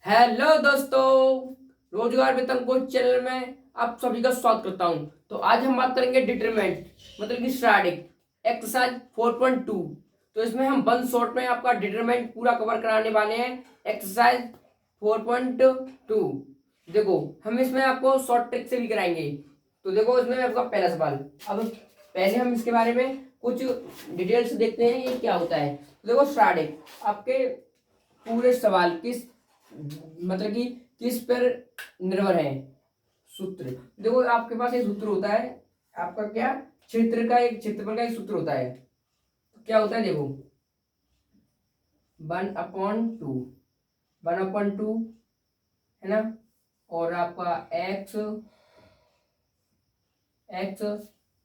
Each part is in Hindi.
हेलो दोस्तों, रोजगार वेतन कोच चैनल में आप सभी का स्वागत करता हूं। तो आज हम बात करेंगे डिटरमिनेंट मतलब कि स्टैटिक एक्सरसाइज 4.2। तो इसमें हम वन शॉट में आपका डिटरमिनेंट पूरा कवर कराने वाले हैं। एक्सरसाइज 4.2 देखो, हम इसमें आपको शॉर्ट ट्रिक से भी कराएंगे। तो देखो, इसमें आपका पहला सवाल। अब पहले हम इसके बारे में कुछ डिटेल्स देखते हैं, ये क्या होता है। तो देखो, स्टैटिक आपके पूरे सवाल किस मतलब कि किस पर निर्भर है। सूत्र देखो, आपके पास एक सूत्र होता है। आपका क्या क्षेत्रफल का एक सूत्र होता है। क्या होता है देखो, 1/2, 1/2 है ना। और आपका एक्स एक्स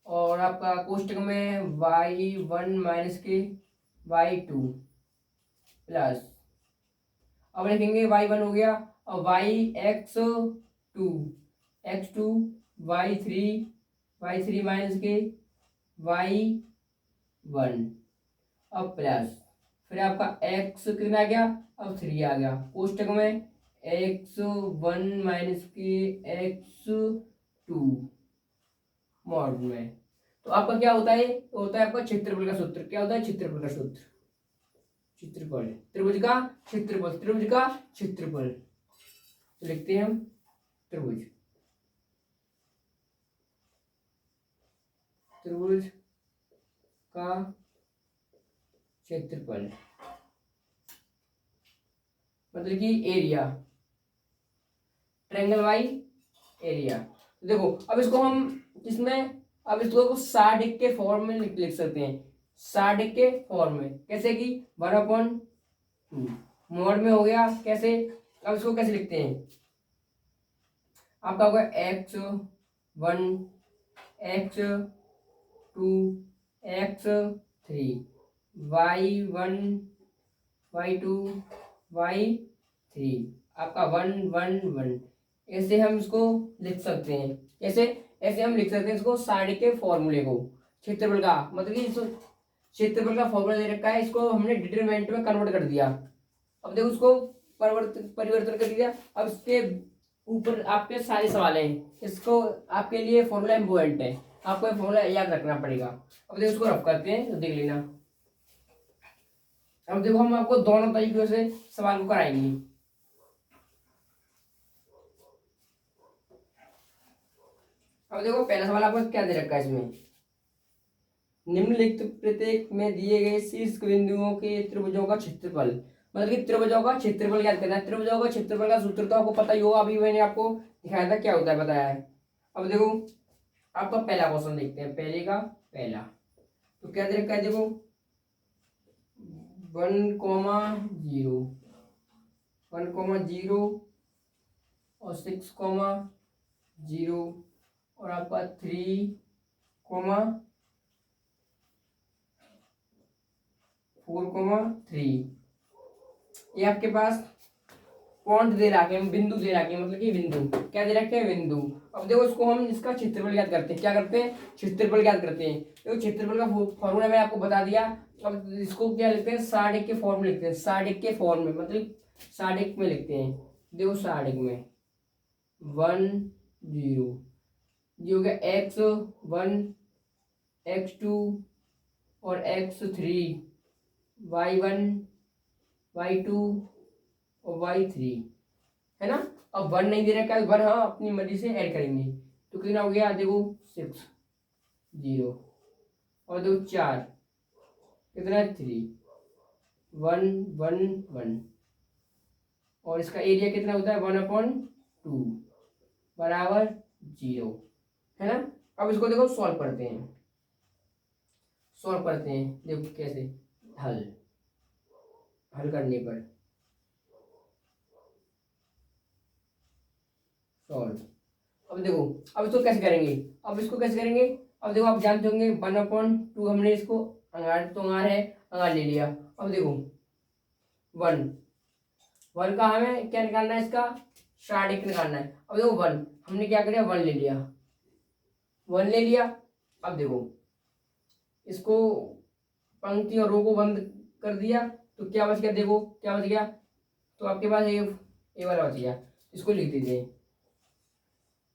और आपका कोष्टक में y1 - के y2 प्लस, अब लिखेंगे y1 हो गया और x2 y3 - के y1, अब प्लस, फिर आपका x कितना आ गया, अब 3 आ गया कोष्टक में x1 - के x2 मॉड में। तो आपका क्या होता है, होता है आपका क्षेत्रफल का सूत्र। क्या होता है क्षेत्रफल का सूत्र? क्षेत्रफल, त्रिभुज का क्षेत्रफल, त्रिभुज का क्षेत्रफल। तो लिखते हैं हम त्रिभुज, त्रिभुज का क्षेत्रफल मतलब कि एरिया, ट्रायंगल बाई एरिया। देखो, अब इसको हम किसमें, अब इसको साडिक के फॉर्म में लिख सकते हैं। साडिक के फॉर्म में कैसे कि 1/2 मोड में हो गया। कैसे, अब इसको कैसे लिखते हैं? आपका होगा x1 x2 x3 y1 y2 y3, आपका 1 1 1। ऐसे हम इसको लिख सकते हैं। कैसे? ऐसे हम लिख सकते हैं इसको साइड के फॉर्मूले को। क्षेत्रफल का मतलब कि क्षेत्रफल का फॉर्मूला दे रखा है, इसको हमने डिटरमिनेंट में कन्वर्ट कर दिया। अब देखो, उसको परिवर्तन कर दिया। अब इसके ऊपर आपके सारे सवाल हैं, इसको आपके लिए फॉर्मूला इम्पोर्टेंट है, आपको ये फॉर्मूला याद रखना पड़ेगा। अब देखो, इसको रफ करते हैं तो देख लेना। अब देखो, हम आपको दोनों तरीकों से सवाल को कराएंगे। अब देखो, पहला सवाल आपको क्या दे रखा है इसमें, निम्नलिखित प्रत्येक में दिए गए शीर्ष बिंदुओं के त्रिभुजों का क्षेत्रफल। मतलब कि त्रिभुजों का क्षेत्रफल याद करना है। त्रिभुजों का क्षेत्रफल का सूत्र तो आपको पता ही होगा, अभी मैंने आपको दिखाया था क्या होता है, बताया है। अब देखो, आपका पहला क्वेश्चन देखते हैं, पहले का पहला। तो क्या दे रखा है देखो, 1,0 1,0 और 6,0 और आपका 3,4,3। ये आपके पास पॉइंट दे रखे हैं, बिंदु दे रखे हैं, मतलब कि बिंदु क्या दे रखे हैं, बिंदु। अब देखो, इसको हम इसका क्षेत्रफल याद करते हैं। क्या करते हैं? क्षेत्रफल याद करते हैं। देखो, क्षेत्रफल का फॉर्मूला मैंने आपको बता दिया। अब इसको क्या लिखते हैं, साढ़े के फॉर्म में लिखते हैं। साढ़े के फॉर्म में मतलब साढ़े में लिखते हैं। देखो, साढ़े में 1,0 ये हो गया x1 x2 और x3 y1 y2 और y3 है ना। अब 1 नहीं दे रखा है, 1 हाँ अपनी मर्जी से ऐड करेंगे। तो कितना हो गया देखो, 6,0 और देखो 4 कितना, 3,1 1 1 और इसका एरिया कितना होता है, 1/2 बराबर 0 है ना। अब इसको देखो सॉल्व करते हैं, देखो कैसे। हल हल करने पर सॉल्व। अब देखो, अब इसको कैसे करेंगे, अब देखो, आप जानते होंगे 1/2 हमने इसको अंगार तो अंगार है, अंगार ले लिया। अब देखो 1 का हमें क्या निकालना है, इसका स्टार्टिंग निकालना है। अब देखो 1 हमने क्या किया, 1 ले लिया, 1 ले लिया। अब देखो, इसको पंक्ति और रो को बंद कर दिया, तो क्या बच गया, देखो क्या बच गया। तो आपके पास ए वाला बच गया, इसको लिख दीजिए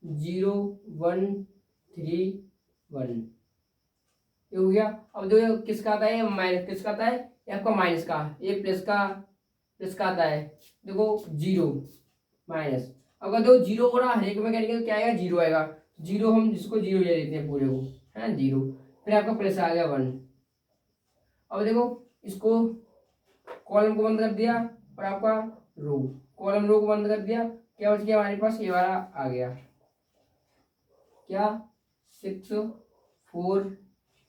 0 1 3 1, ये हो गया। अब देखो किसका आता है, माइनस किसका आता है, ये आपका माइनस का, ये प्लस का आता है, देखो 0 माइनस। अगर देखो 0 हो रहा हर एक में करेंगे तो क्या आएगा, 0 आएगा, 0 हम जिसको 0 ले लेते हैं पूरे को, है ना 0, फिर आपका प्लस आ गया 1। अब देखो इसको कॉलम को बंद कर दिया और आपका रो, कॉलम रो को बंद कर दिया, क्या बच गया हमारे पास, ये वाला आ गया, क्या 6 4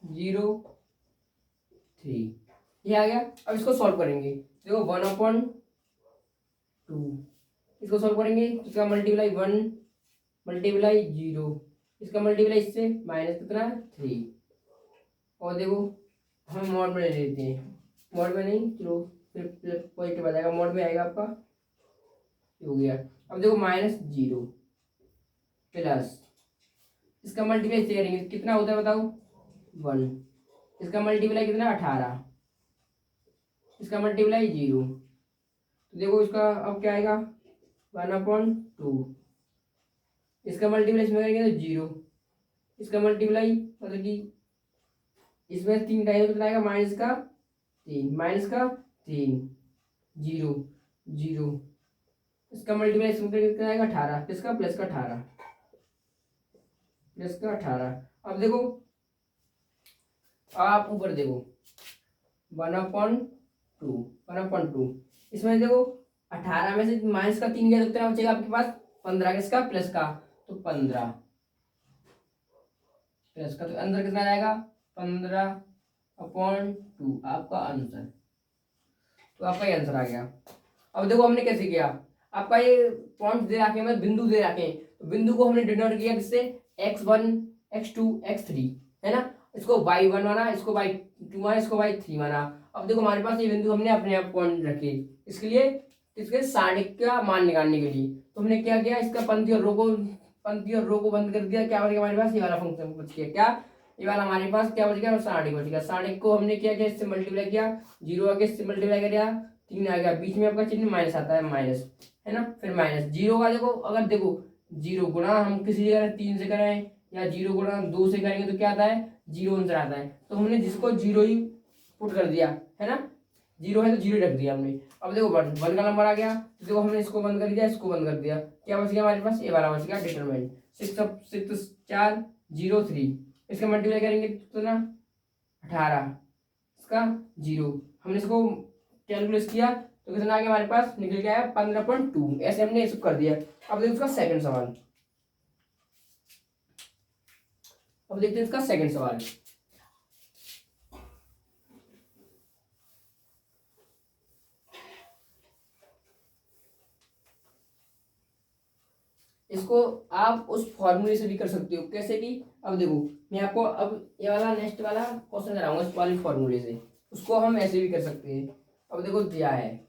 0 3, ये आ गया। अब इसको सॉल्व करेंगे, देखो 1/2, इसको सॉल्व करेंगे, इसका मल्टीप्लाई 1 मल्टीप्लाई 0, इसका मल्टीप्लाई इससे माइनस कितना 3, और देखो हम मॉड में ले लेते हैं, मॉड में नहीं, चलो फिर पॉजिटिव आ जाएगा, मॉड में आएगा आपका, हो गया। अब देखो -0 प्लस, इसका मल्टीप्लाई इससे करेंगे कितना होता है बताओ 1, इसका मल्टीप्लाई कितना 18, इसका मल्टीप्लाई 0, तो देखो इसका अब क्या आएगा 1/2, इसका मल्टीप्लाई इसमें करेंगे तो 0, इसका मल्टीप्लाई मतलब कि इसमें 3 टाइम कितना आएगा -3 0 0, इसका मल्टीप्लाई इसमें कितना आएगा 18, किसका प्लस का 18। अब देखो आप ऊपर देखो 1/2, इसमें देखो 18 में से माइनस का 3 गया तो कितना बचेगा आपके पास 15, किसका प्लस का, तो 15 प्लस का, तो अंदर कितना जाएगा 15/2, आपका आंसर, तो आपका ये आंसर आ गया। अब देखो हमने कैसे किया, आपका ये पॉइंट दे रखे हैं, बिंदु दे रखे हैं, तो बिंदु को हमने डिनोट किया किससे, x1 x2 x3, है ना, इसको y1 माना, इसको y2 माना, इसको y3 माना। अब देखो हमारे पास ये बिंदु हमने अपने आप पॉइंट रखे, इसके लिए इसके सारणिक का मान निकालने के लिए, तो हमने क्या किया, इसका पंक्ति और रो को बंद कर दिया, क्या बच गया हमारे पास, ये वाला फंक्शन बच गया, क्या ये वाला हमारे पास क्या बच गया, सारणिक बच गया। सारणिक को हमने क्या किया, इससे मल्टीप्लाई किया, 0 आगे इससे मल्टीप्लाई किया, 3 आ गया, बीच में आपका चिन्ह माइनस आता है, माइनस, है ना, फिर माइनस 0 का देखो, अगर देखो 0 गुणा हम किसी जगह 3 से करें या 0 गुणा 2 से करेंगे तो क्या आता है, 0 आंसर आता है, तो हमने जिसको 0 ही पुट कर दिया, है ना, 0 है तो 0 रख दिया हमने। अब देखो 1 का नंबर आ गया, तो देखो हमने इसको बंद कर दिया, इसको बंद कर दिया, क्या बच गया हमारे पास, ये वाला बच गया डिटरमिनेंट, 6 4 0 3, इसका मल्टीप्लाई करेंगे तो ना 18, इसका 0, हमने इसको कैलकुलेट किया तो कितना आ गया हमारे पास, निकल गया है 15/2, ऐसे हमने इसको कर दिया। अब देखो इसका सेकंड सवाल, अब देखते हैं इसका सेकंड सवाल, इसको आप उस फॉर्मूले से भी कर सकते हो, कैसे कि अब देखो मैं आपको अब ये वाला नेक्स्ट वाला क्वेश्चन कराऊंगा इस वाले फॉर्मूले से, उसको हम ऐसे भी कर सकते हैं। अब देखो दिया है,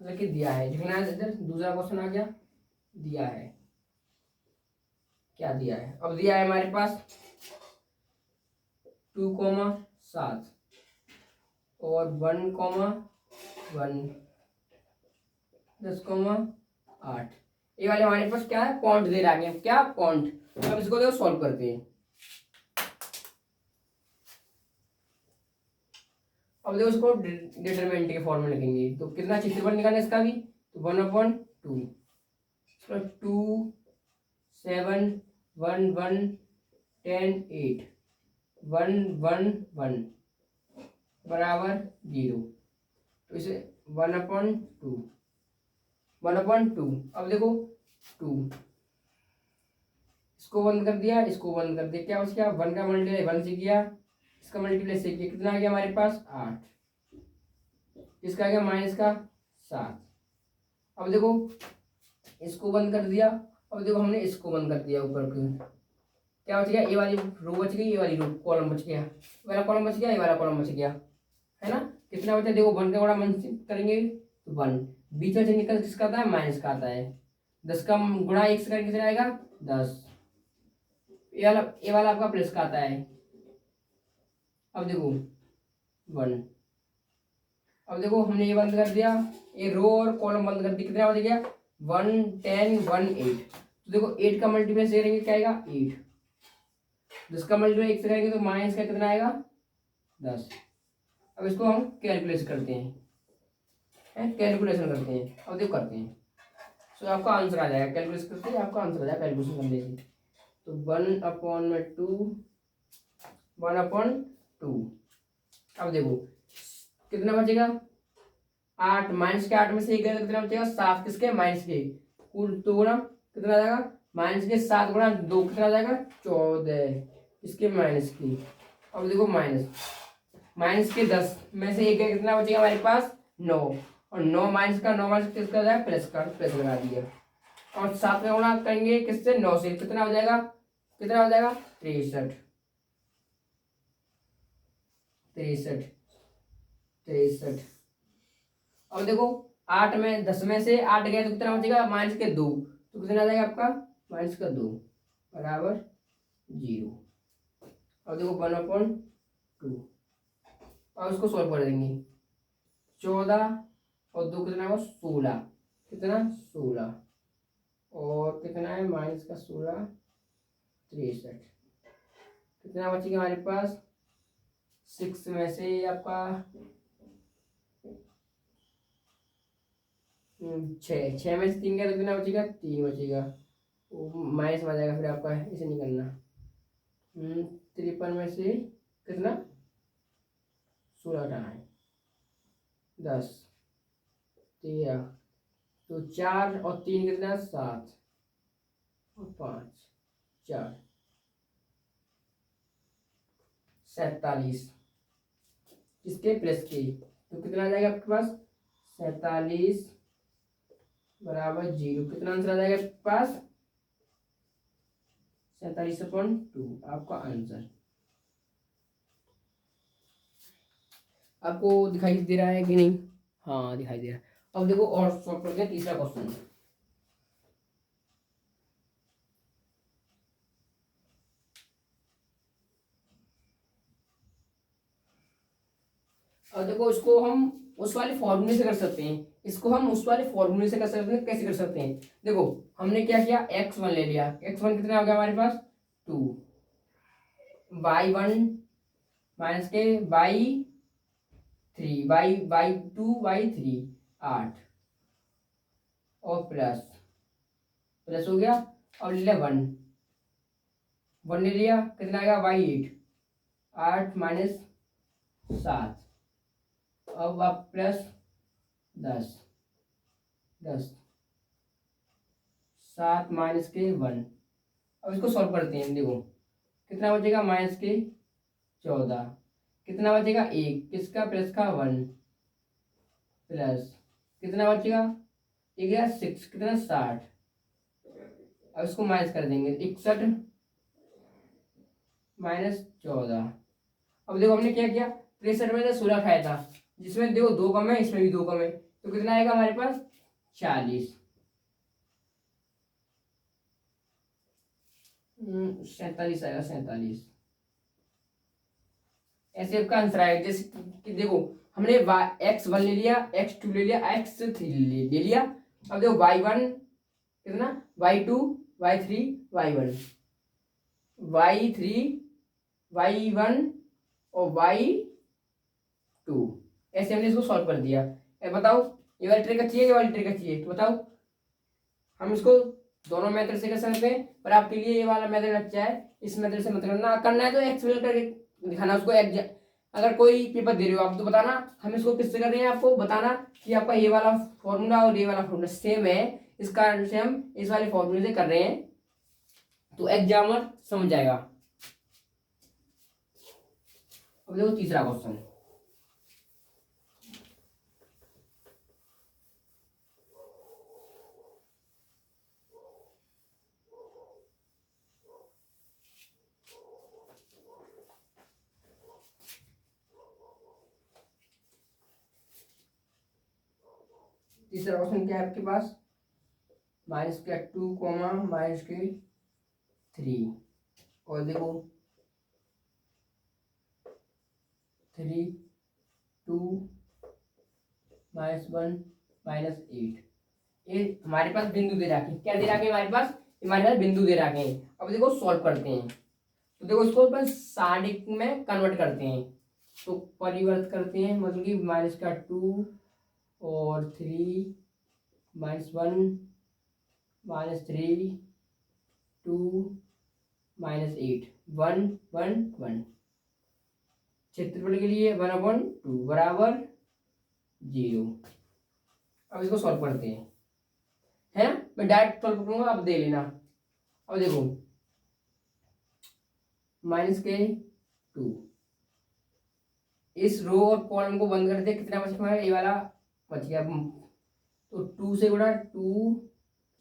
मतलब कि दिया है, लिखना है इधर, दूसरा क्वेश्चन आ गया, दिया है, क्या दिया है, अब दिया है हमारे पास 2,7 और 1,1 10,8, ये वाले हमारे पास क्या है, पॉइंट दे रखे हैं, क्या पॉइंट। अब इसको देखो सॉल्व करते हैं। अब देखो इसको डिटरमिनेंट के फॉर्म में लिखेंगे, तो कितना क्षेत्रफल निकालना है इसका भी, तो 1/2, 2 7 1 1 10 8 1 1 1 बराबर 0, तो इसे 1/2 अब देखो 2, इसको बंद कर दिया, इसको बंद कर दिया, क्या बच गया, 1 का मल्टीप्लाई 1 से किया, इसका मल्टीप्लाई से किया, कितना आ गया हमारे पास 8, इसका आ गया माइनस का 7। अब देखो इसको बंद कर दिया, अब देखो हमने इसको बंद कर दिया, ऊपर की क्या बच गया, ये वाली रो बच गई, ये वाली रो कॉलम बच गया, ये वाला कॉलम बच गया, ये वाला कॉलम बच गया, है ना, कितना बचा, देखो 1 का बड़ा मन करेंगे तो 1, बीच में से निकल किसका आता है, माइनस का आता है, 10 का गुणा 1 से करके कितना आएगा 10, ये वाला आपका प्लस का आता है। अब देखो 1, अब देखो हमने ये बंद कर दिया, ये रो और कॉलम बंद कर दिया, कितना बच गया 1 10 1 8। तो देखो 8 का मल्टीप्लाई से करेंगे क्या आएगा 8, 10 का मल्टीप्लाई 1 से करेंगे तो माइनस का कितना आएगा 10। अब इसको हम कैलकुलेशन करते हैं, कैलकुलेशन करते हैं, अब देखो करते हैं। सो आपका आंसर आ जाएगा, कैलकुलेशन करते हैं आपका आंसर आ जाएगा कैलकुलेशन करने से। तो 1/2 1/2। अब देखो कितना बचेगा 8, माइनस के 8 में से 1 गया तो कितना बचेगा 7, किसके माइनस के, कुल तो गुना कितना आ जाएगा माइनस के 7 गुना 2 कितना आ जाएगा 14, इसके माइनस की। अब देखो माइनस के 10 में से 1 गया कितना बचेगा हमारे पास 9, और 9 माइनस का 9 माइनस किसका आ जाएगा प्लस का, प्लस लगा दिया। और 7 का गुणा करेंगे किससे 9 से, कितना हो जाएगा 63 63 63। अब देखो 8 में 10 में से 8 गया तो कितना बचेगा माइनस के 2, तो कितना आ जाएगा आपका माइनस का 2 बराबर 0। अब देखो 1/2, अब इसको सॉल्व कर देंगे। 14 और 2 कितना होगा 16, कितना 16, और कितना है माइनस का 16 63, कितना बचेगा हमारे पास 6 में से आपका 6 में से 3 गया तो कितना बचेगा 3 बचेगा, माइनस में आ जाएगा फिर आपका, इसे नहीं करना। 53 में से कितना 16 हटाना है 10 13, तो 4 और 3 कितना 7 और 5 4 47, इसके प्लस के, तो कितना आ जाएगा आपके पास 47 बराबर 0। कितना आंसर आ जाएगा आपके पास 47/2 आपका आंसर। आपको दिखाई दे रहा है कि नहीं, हाँ दिखाई दे रहा है। अब देखो और सॉल्व करते हैं तीसरा क्वेश्चन। अब देखो इसको हम उस वाले फॉर्मूले से कर सकते हैं, इसको हम उस वाले फॉर्मूले से कर सकते हैं। कैसे कर सकते हैं, देखो हमने क्या किया x1 ले लिया, x1 कितना हो गया हमारे पास 2, y1 माइनस के y3 y2 y3 8, और प्लस प्लस हो गया, और ले लिया 1 ले लिया कितना आएगा y8 8 माइनस 7, अब आप प्लस 10 7 माइनस के 1। अब इसको सॉल्व करते हैं, देखो कितना बचेगा माइनस के 14, कितना बचेगा 1 किसका प्लस का 1, प्लस कितना बचेगा 1 या 6 कितना 60। अब इसको माइनस कर देंगे 61 माइनस 14। अब देखो हमने क्या किया 63 में से 16 खाया था, जिसमें देखो 2 कम है इसमें भी 2 कम है, तो कितना आएगा हमारे पास 40 47 आएगा 47। ऐसे आपका आंसर आएगा। जैसे कि देखो हमने x1 ले लिया, x2 ले लिया, x3 ले लिया। अब देखो y1 कितना y2 y3 y1 y3 y1 और y2, ऐसे हमने इसको सॉल्व कर दिया। बताओ ये वाली ट्रिक अच्छी है, ये वाली ट्रिक अच्छी है, तो बताओ हम इसको दोनों मेथड से कर सकते हैं, पर आपके लिए ये वाला मेथड अच्छा है, इस मेथड से मत करना है तो एक्सप्लेन करके दिखाना उसको। अगर कोई पेपर दे रहे हो आप तो बताना हम इसको किससे कर रहे हैं, आपको बताना कि आपका ये वाला फॉर्मूला और ये वाला फॉर्मूला सेम है, इस कारण से हम इस वाले फॉर्मूले से कर रहे हैं, तो एग्जामर समझ जाएगा। अब देखो तीसरा क्वेश्चन, तीसरा क्वेश्चन क्या है आपके पास माइनस के 2 माइनस के 3, और देखो 3 2 -1 -8, ये हमारे पास बिंदु दे रखे, क्या दे रखे हमारे पास बिंदु दे रखे हैं। अब देखो सॉल्व करते हैं, तो देखो इसको अपन सादिक में कन्वर्ट करते हैं, तो परिवर्तित करते हैं, मतलब कि माइनस का 2 और 3 -1 -3 2 -8 1 1 1। क्षेत्रफल के लिए 1/2 बराबर 0। अब इसको सॉल्व करते हैं, है ना। मैं डायरेक्ट सॉल्व करूंगा, आप दे लेना। अब देखो -2, इस रो और कॉलम को बंद कर दे, कितना बच गया, ये वाला बच गया। तो 2 से गुणा 2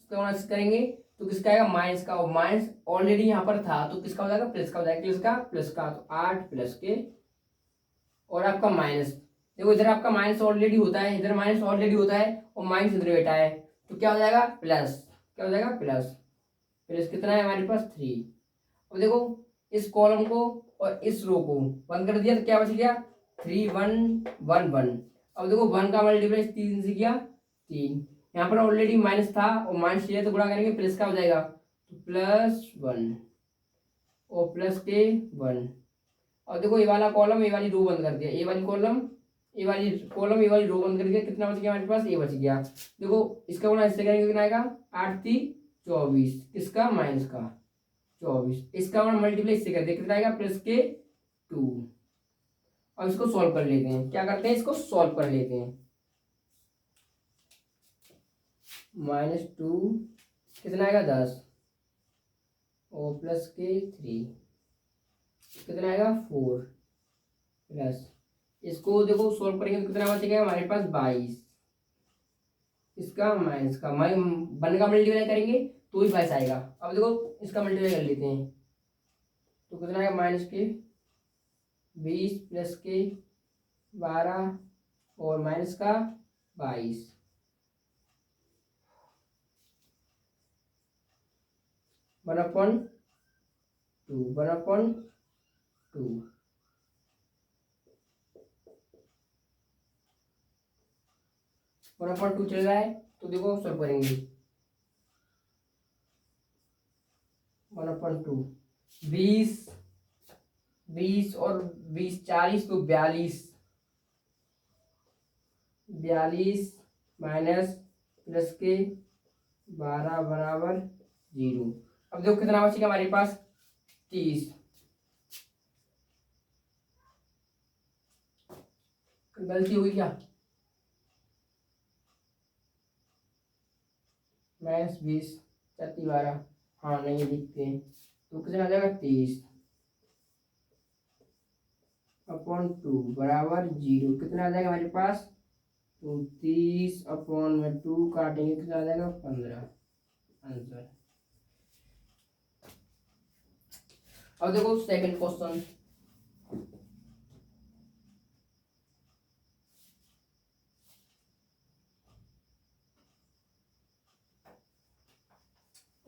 इसका गुणा करेंगे तो किसका आएगा, माइनस का, और माइनस ऑलरेडी यहाँ पर था तो किसका हो जाएगा, प्लस का हो जाएगा, प्लस का। तो 8 प्लस के और आपका माइनस, देखो इधर आपका माइनस ऑलरेडी होता है, इधर माइनस ऑलरेडी होता है और माइनस इधर बैठा है, तो क्या हो जाएगा, प्लस। क्या हो जाएगा, प्लस। प्लस कितना है हमारे पास 3। अब देखो इस कॉलम को और इस रो को बंद कर दिया तो क्या बच गया, 3 1 1 1। अब देखो 1 का मल्टीप्लाई 3 से किया 3, यहाँ पर ऑलरेडी माइनस था और माइनस लिया तो गुणा करेंगे, प्लस का हो जाएगा, तो +1 और प्लस के 1। और देखो ये वाला कॉलम ये वाली रो बंद कर दिया, ये वाली कॉलम ये वाली कॉलम ये वाली रो बंद कर दिया, कितना बच गया हमारे पास, ये बच गया। देखो इसका गुणा इससे करेंगे, कितना आएगा, 8 3 24, किसका, माइनस का 24। इसका गुणा मल्टीप्लाई इससे कर दिया, कितना आएगा, प्लस के 2। अब इसको सॉल्व कर लेते हैं, क्या करते हैं, इसको सॉल्व कर लेते हैं। -2 कितना आएगा, 10 और प्लस के 3 कितना आएगा, 4 प्लस, इसको देखो सॉल्व करेंगे तो कितना बचेगा हमारे पास, 22। इसका माइनस का 1 का मल्टीप्लाई करेंगे तो ही 22 आएगा। अब देखो इसका मल्टीप्लाई कर लेते हैं, तो कितना आएगा, माइनस के 20 प्लस के 12 और माइनस का 22। 1/2 1/2 1/2 चल रहा है, तो देखो सॉल्व करेंगे। 1/2 20 20 और 20 40 तो 42 माइनस प्लस के 12 बराबर 0। अब देखो कितना बचेगा हमारे पास, 30। गलती हुई क्या, -20 4 12, हाँ नहीं लिखते हैं, तो कितना आ जाएगा, 30/2 बराबर 0। कितना आ जाएगा हमारे पास, तो 30/2 काटेंगे, कितना आ जाएगा, 15 आंसर। अब देखो सेकंड क्वेश्चन,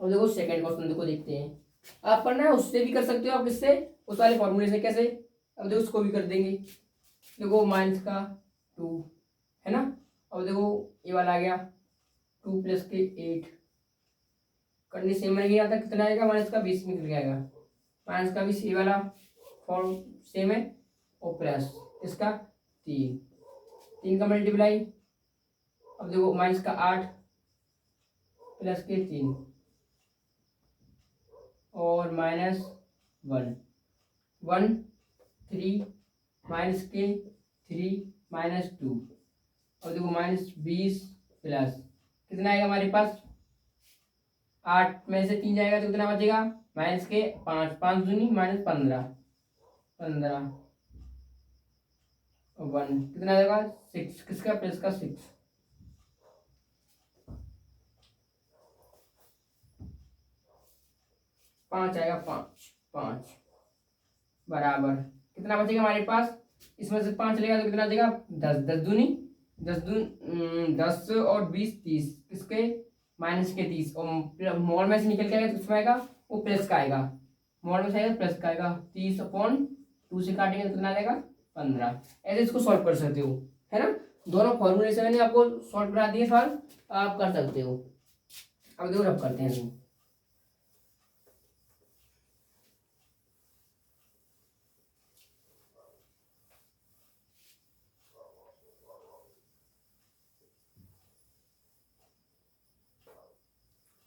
अब देखो सेकंड क्वेश्चन देखो देखते हैं। आप करना है उससे भी कर सकते हो, आप इससे उस वाले फॉर्मूले से, कैसे, अब देखो उसको भी कर देंगे। देखो माइनस का 2 है ना, अब देखो ये वाला आ गया 2 प्लस के 8, करने सेम में गया था, कितना आएगा, माइनस का 20 निकल जाएगा, माइनस का 20, ये वाला फॉर्म सेम है, और प्लस इसका 3 का मल्टीप्लाई। अब देखो माइनस का 8 प्लस के 3 और -1 1 3 माइनस के 3 -2। अब देखो -20 प्लस कितना आएगा हमारे पास, 8 में से 3 जाएगा तो कितना बचेगा, माइनस के 5 5 दूनी -15 15 और 1 कितना आ जाएगा, 6, किसका, प्लस का 6। पाँच आएगा, 5 5 बराबर कितना बचेगा हमारे पास, इसमें से 5 लेगा तो कितना बचेगा, 10 10 दूनी 10 और 20 30, किसके, माइनस के 30, और मॉल में से निकल के आएगा तो किसमें आएगा, वो प्लस का आएगा, मॉल में से आएगा प्लस का आएगा, 30/2 से काटेंगे तो कितना आ जाएगा, 15। ऐसे इसको सॉल्व कर सकते हो, है ना। दोनों फॉर्मूले से मैंने आपको शॉर्ट करा दिए सवाल, आप कर सकते हो। अब देखो रब करते हैं इसको।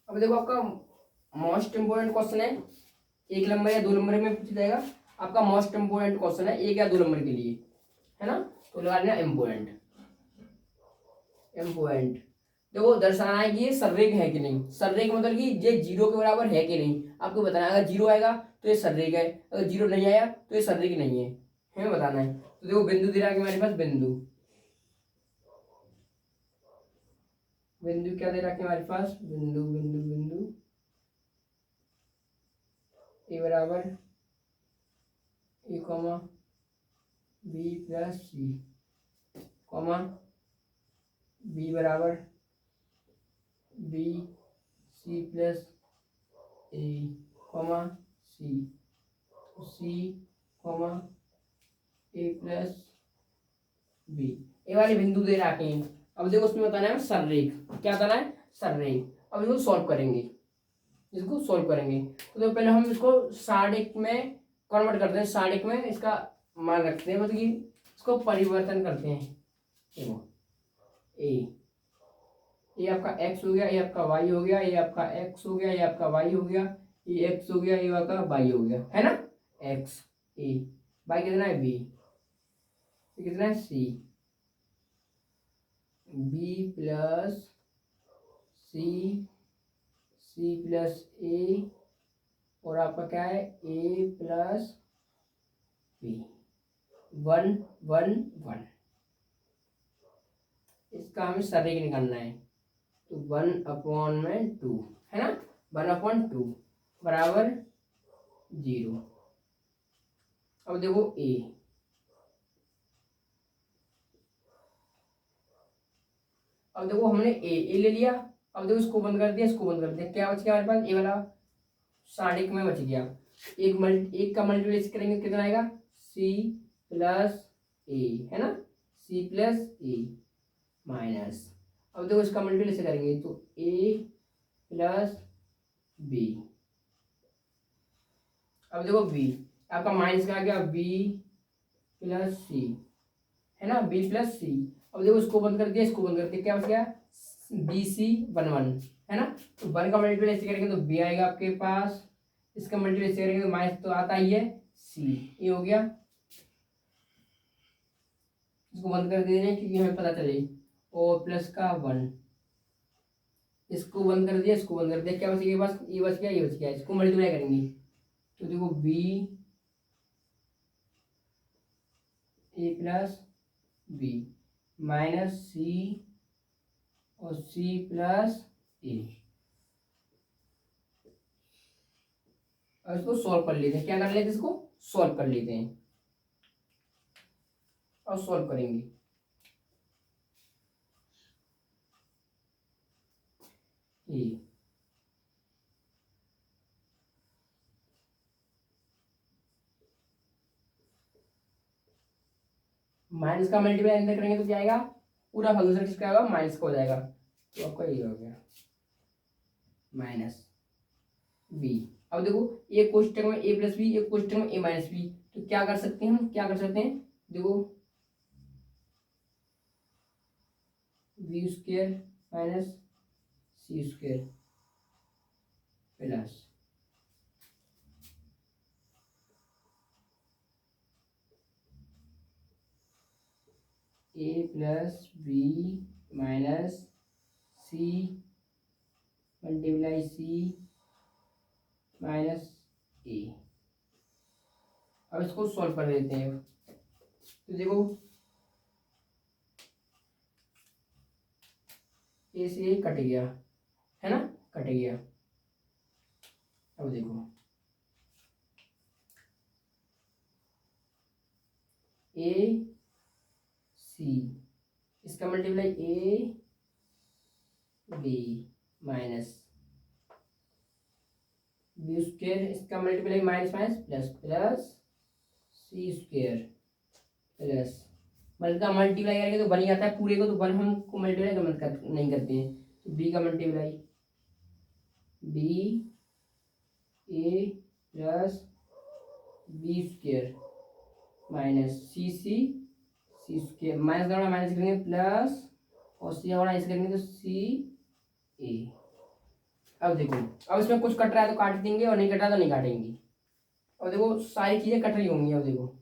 अब देखो आपका मोस्ट इम्पोर्टेंट क्वेश्चन है, 1 नंबर या 2 नंबर में पूछ जाएगा। आपका मोस्ट इम्पोर्टेंट क्वेश्चन है 1 या 2 नंबर के लिए, है ना। तो लगा लेना इम्पोर्टेंट। इम्पोर्टेंट देखो दर्शाना है कि ये सर्रेख है कि नहीं। सर्रेख मतलब कि ये 0 के बराबर है कि नहीं, आपको बताना है। अगर 0 आएगा तो ये सर्रेख है, अगर 0 नहीं आया तो ये सर्रेख नहीं है, हमें बताना है। तो देखो बिंदु दे रहा है हमारे पास, बिंदु बिंदु क्या दे रखा है हमारे पास, बिंदु बिंदु बिंदु ए बराबर ए कॉमा बी प्लस सी, कॉमा बी बराबर बी सी प्लस ए, कॉमा सी, सी कॉमा ए प्लस बी। ये वाले बिंदु दे रखे हैं। अब देखो उसमें बताना है सररेख, क्या बताना है, सररेख। अब इसको सॉल्व करेंगे, इसको सॉल्व करेंगे। तो पहले हम इसको सारणिक में कन्वर्ट करते हैं, सारणिक में इसका मान रखते हैं, मतलब कि इसको परिवर्तन करते हैं। देखो ये आपका x हो गया, ये आपका y हो गया, ये आपका x हो गया, ये आपका y हो गया, ये x हो गया, ये आपका y हो गया, है ना। x a, y कितना है b, कितना है c, b प्लस सी, सी प्लस ए, और आपका क्या है a प्लस b, 1 1 1। इसका हमें सररेख निकालना है। तो 1/2 है ना, 1/2 बराबर 0। अब देखो a, अब देखो हमने ए ले लिया। अब देखो इसको बंद कर दिया, इसको बंद कर दिया, क्या बच गया हमारे पास, ए वाला सारणिक में बच गया। एक का मल्टीप्लिकेशन करेंगे कितना आएगा, सी प्लस ए, है ना, सी प्लस ए माइनस। अब देखो इसका मल्टीप्लिकेशन करेंगे तो ए प्लस बी। अब देखो बी आपका माइनस का आ गया, बी प्लस सी, है ना, बी प्लस सी। अब देखो इसको बंद कर दिया, इसको बंद कर दिया, क्या बच गया, बी सी 1 1, है ना। तो 1 का मल्टीप्लिकेशन करेंगे तो बी आएगा आपके पास, इसका मल्टीप्लिकेशन करेंगे तो माइनस तो आता ही है सी, ये हो गया। इसको बंद कर दे रहे हैं क्योंकि हमें पता चले, और प्लस का 1, इसको बंद कर दिया, इसको बंद कर दिया, क्या बच गया पास, ये बच गया, ये बच गया। इसको मल्टीप्लाई करेंगे तो देखो बी ए प्लस बी माइनस सी और सी प्लस ए। अब इसको सॉल्व कर लेते हैं, क्या कर लेते हैं, इसको सॉल्व कर लेते हैं और सॉल्व करेंगे। ये माइनस का मल्टीप्लाई अंदर करेंगे तो क्या आएगा, पूरा फंक्शन किसका होगा, माइनस का हो जाएगा। तो आपका ये हो गया माइनस बी। अब देखो एक कोष्टक में ए प्लस बी, एक कोष्टक में ए माइनस बी, तो क्या कर सकते हैं हम, क्या कर सकते हैं, देखो बी स्क्वायर माइनस सी स्क्वायर प्लस ए plus B minus C multiply C minus ए। अब इसको सॉल्व कर देते हैं। तो देखो ए से ए कट गया, है ना, कट गया। अब देखो ए सी, इसका multiply A B minus B square, इसका multiply minus minus plus plus C square plus बल्कि मल्टीप्लाई करेंगे तो बन ही जाता है पूरे को, तो वन हमको मल्टीप्लाई नहीं करते हैं। तो बी का मल्टीप्लाई बी ए प्लस बी स्क्वेयर माइनस सी सी सी स्क्वेयर, माइनस का माइनस करेंगे प्लस, और सी का ऐसे करेंगे तो सी ए। अब देखो, अब इसमें कुछ कट रहा है तो काट देंगे, और नहीं कट रहा तो नहीं काटेंगे। अब देखो सारी चीजें कट रही होंगी। अब देखो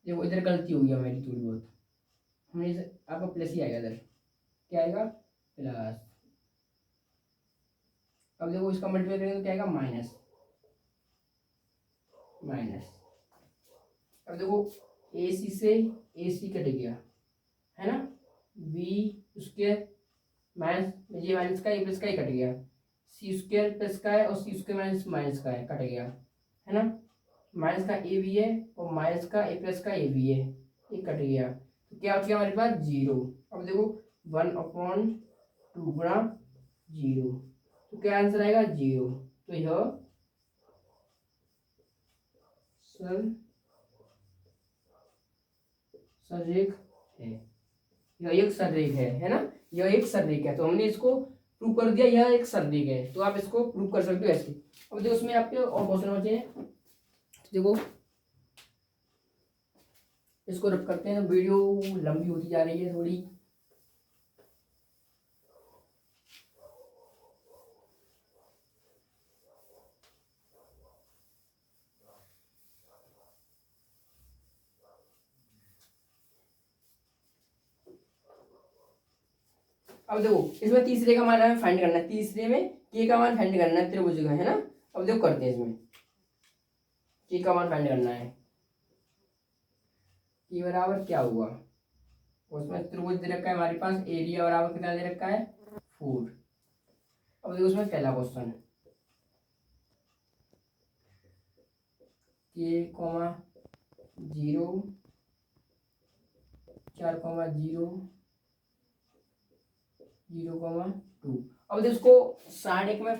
देखो इधर गलती होगी हमारी थोड़ी बहुत, हमने आपका प्लस ही आएगा इधर, क्या आएगा प्लस। अब देखो इसका मल्टीप्लाई करेंगे तो क्या आएगा माइनस माइनस। अब देखो ए सी से ए सी कट गया है ना, बी उसके माइनस, ये माइनस का ए प्लस का ही कट गया, सी स्क्वायर प्लस का है और सी स्क्वायर माइनस माइनस का है, कट गया है ना। माइनस का ए भी है और माइनस का ए प्लस का ए भी है, ये कट गया, तो क्या हो गया हमारे पास जीरो। अब देखो 1/2 गुणा जीरो, तो क्या आंसर आएगा जीरो। तो यह सररेख है, यह एक सररेख है ना, यह एक सररेख है। तो हमने इसको प्रूव कर दिया, यह एक सररेख है, तो आप इसको प्रूव कर सकते हो ऐसे। अब देखो उसमें आपके और क्वेश्चन बचे हैं, देखो इसको रब करते हैं, तो वीडियो लंबी होती जा रही है थोड़ी। अब देखो इसमें तीसरे का मान हमें फाइंड करना है, तीसरे में के का मान फाइंड करना है त्रिभुज का, है ना। अब देखो करते हैं, इसमें के का मान फाइंड करना है, के बराबर क्या हुआ, उसमें त्रिभुज दे रखा है हमारे पास, एरिया बराबर कितना दे रखा है 4। अब देखो उसमें पहला क्वेश्चन के कॉमा 0 4,0 0,2। अब देखो इसको साढ़े में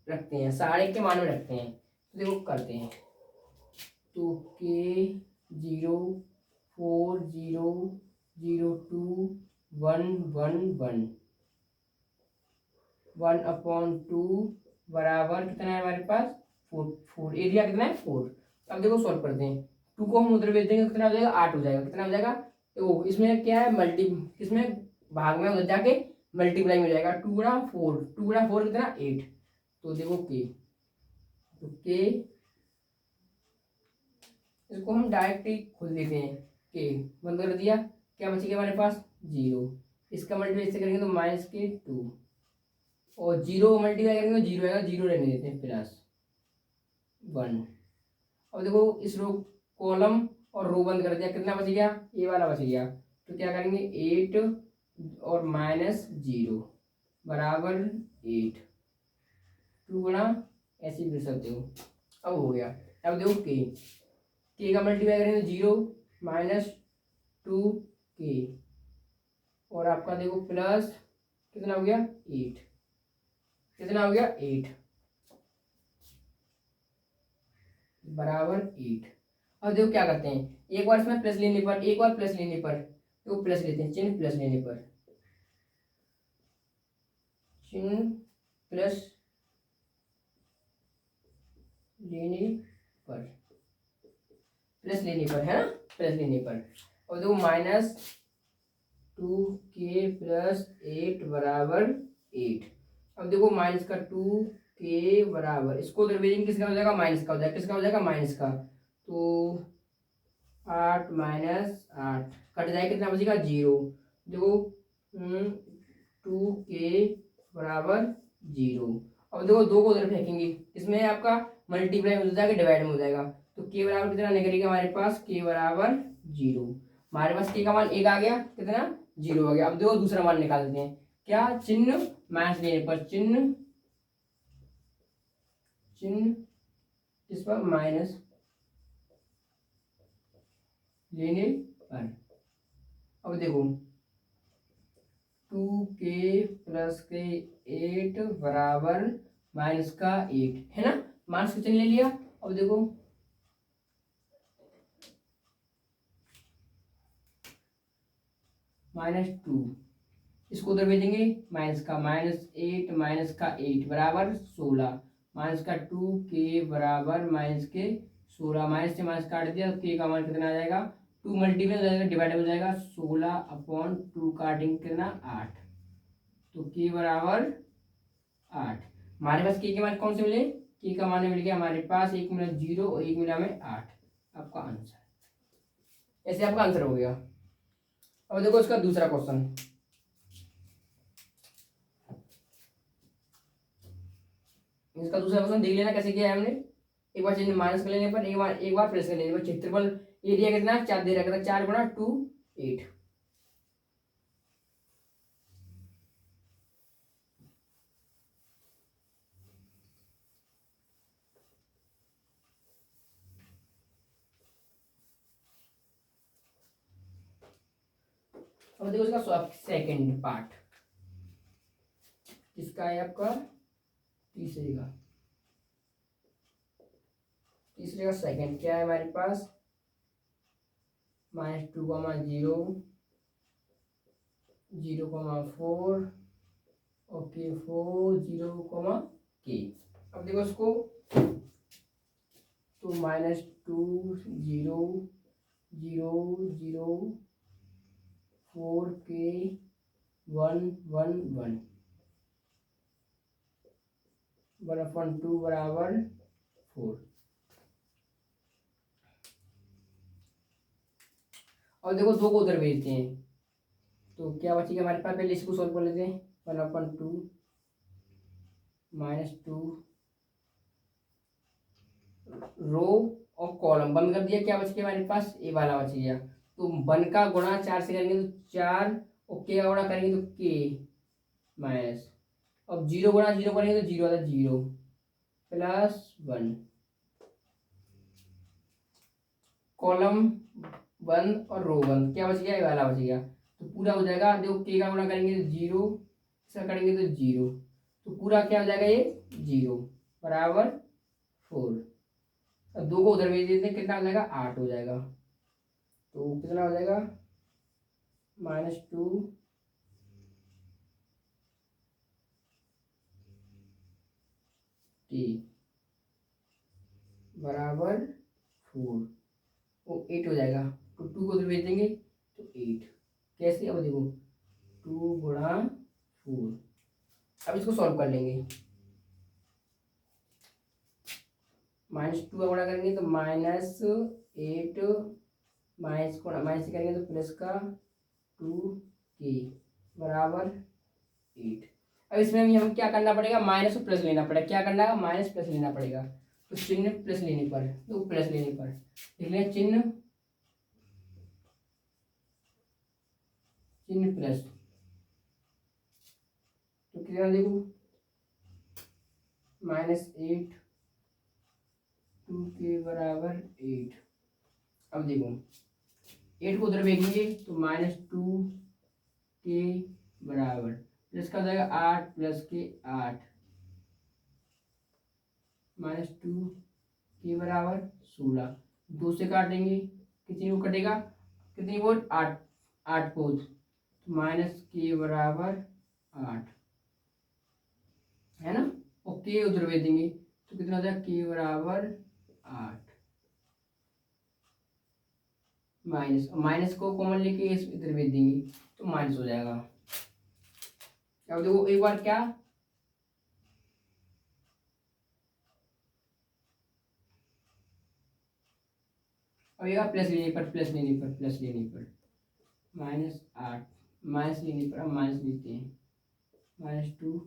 रखते हैं, साढ़े के मान में रखते हैं, तो देखो करते हैं, तो के 0 4 0 0 2 1 1 1 1/2 बराबर कितना है हमारे पास 4 4, एरिया कितना है 4। अब देखो सॉल्व करते हैं, 2 को हम उधर भेज देंगे, कितना हो जाएगा 8 हो जाएगा, कितना हो जाएगा, तो इसमें क्या है मल्टी, इसमें भाग में उधर जाके मल्टीप्लाई में जाएगा, 2 गुणा 4 कितना 8। तो देखो के, तो के इसको हम डायरेक्ट ही खोल देते हैं, के बंद कर दिया, क्या बचेगा हमारे पास 0, इसका मल्टीप्लाई इससे करेंगे तो -2, और 0 मल्टीप्लाई करेंगे तो 0 आएगा, 0 रहने देते हैं +1। अब देखो इस रो कॉलम और रो बंद कर दिया, कितना बच गया ए वाला बच गया, तो क्या करेंगे 8 और -0 बराबर 8, 2 गुणा ऐसे भी कर सकते हो। अब हो गया। अब देखो के का मल्टीप्लाई करेंगे तो 0 -2 के, और आपका देखो प्लस कितना हो गया 8, कितना हो गया 8 बराबर 8। अब देखो क्या करते हैं, एक बार इसमें प्लस लेने पर, एक बार प्लस लेने पर, तो प्लस लेते हैं, चिन्ह प्लस लेने पर, चिन्ह प्लस लेने पर, प्लस लेने पर है ना, प्लस लेने पर। और देखो -2k + 8 बराबर 8। अब देखो माइनस का 2k बराबर, इसको उधर भेजेंगे किसका हो जाएगा माइनस का हो जाएगा, किसका हो जाएगा माइनस का, तो 8 - 8 कट जाएगा, कितना बचेगा 0। देखो 2k बराबर 0। अब देखो 2 को उधर फेंकेंगे, इसमें आपका मल्टीप्लाई हो जाएगा, डिवाइड में हो जाएगा, तो k बराबर कितना निकलेगा हमारे पास, k बराबर 0। हमारे पास k का मान 1 आ गया, कितना 0 आ गया। अब देखो दूसरा मान निकाल देते हैं, क्या चिन्ह माइनस लेने पर, चिन्ह इस पर माइनस लेने पर। अब देखो 2k प्लस के 8 बराबर माइनस का 8 है ना। माइनस का चिन्ह ले लिया। अब देखो -2 इसको उधर भेजेंगे माइनस का -8 बराबर 16 माइनस का 2k बराबर माइनस के 16 माइनस से माइनस काट दिया तो k का मान कितना आ जाएगा 2 मल्टीपल हो जाएगा डिवाइड हो जाएगा 16/2 काटेंगे कितना 8 तो k बराबर 8। हमारे पास k के मान कौन से मिले k का मान मिल गया हमारे पास एक मिला 0 और एक मिला हमें 8 आपका आंसर। ऐसे आपका आंसर हो गया। अब देखो इसका दूसरा क्वेश्चन। इसका दूसरा क्वेश्चन देख लेना कैसे किया है हमने। एक बार चिन्ह माइनस कर लेने पर एक बार प्लस कर लेने पर क्षेत्रफल एरिया कितना 4 दे रखा था 4 गुणा 2 8। अब देखो इसका सेकंड पार्ट किसका है आपका तीसरे का सेकंड क्या है हमारे पास -2,0 0,4 ओके 4 0, k। अब देखो इसको तो -2 0 0 0 4k 1 1 1 1/2 बराबर 4। और देखो 2 को उधर भेजते हैं तो क्या बचेगा हमारे पास। पहले इसको सॉल्व कर लेते हैं 1/2 -2 रो और कॉलम बंद कर दिया। क्या बच गया हमारे पास ए वाला बच गया। तो 1 का गुणा 4 से करेंगे तो 4 और k का गुणा करेंगे तो k माइनस। अब 0 गुणा 0 करेंगे तो 0 आता 0 +1 कॉलम बंद और रो बंद। क्या बच गया ये वाला बच गया तो पूरा हो जाएगा। देखो k का गुणा करेंगे तो 0 इसका करेंगे तो 0 तो पूरा क्या हो जाएगा ये 0 बराबर 4। अब 2 को उधर भेज देते हैं कितना हो जाएगा 8 हो जाएगा। तो कितना हो जाएगा -2 k बराबर 4 वो 8 हो जाएगा। तो 2 को उधर भेज देंगे तो 8 कैसे। अब देखो 2 गुणा 4। अब इसको सॉल्व कर लेंगे -2 का गुणा करेंगे तो -8 माइनस को माइनस से करेंगे तो प्लस का 2k बराबर 8। अब इसमें भी हम क्या करना पड़ेगा माइनस और प्लस लेना पड़ेगा। क्या करना है माइनस प्लस लेना पड़ेगा। तो चिन्ह प्लस लेने पर तो प्लस लेने पर देख लें चिन्ह प्लस तो कितना देखो -8 2k बराबर 8। अब देखो 8 को उधर भेजेंगे तो -2k बराबर प्लस का हो जाएगा 8 प्लस के 8 -2k बराबर 16। 2 से काटेंगे कितनी वो कटेगा कितनी वो 8 8 को -k बराबर 8 है ना। और k उधर भेज देंगे तो कितना हो जाएगा k बराबर 8 माइनस को कॉमन लेके इधर भेज देंगे तो माइनस हो जाएगा। अब देखो एक बार क्या अब एक प्लस लेने पर -8 माइनस लेने पर अब माइनस लेते हैं -2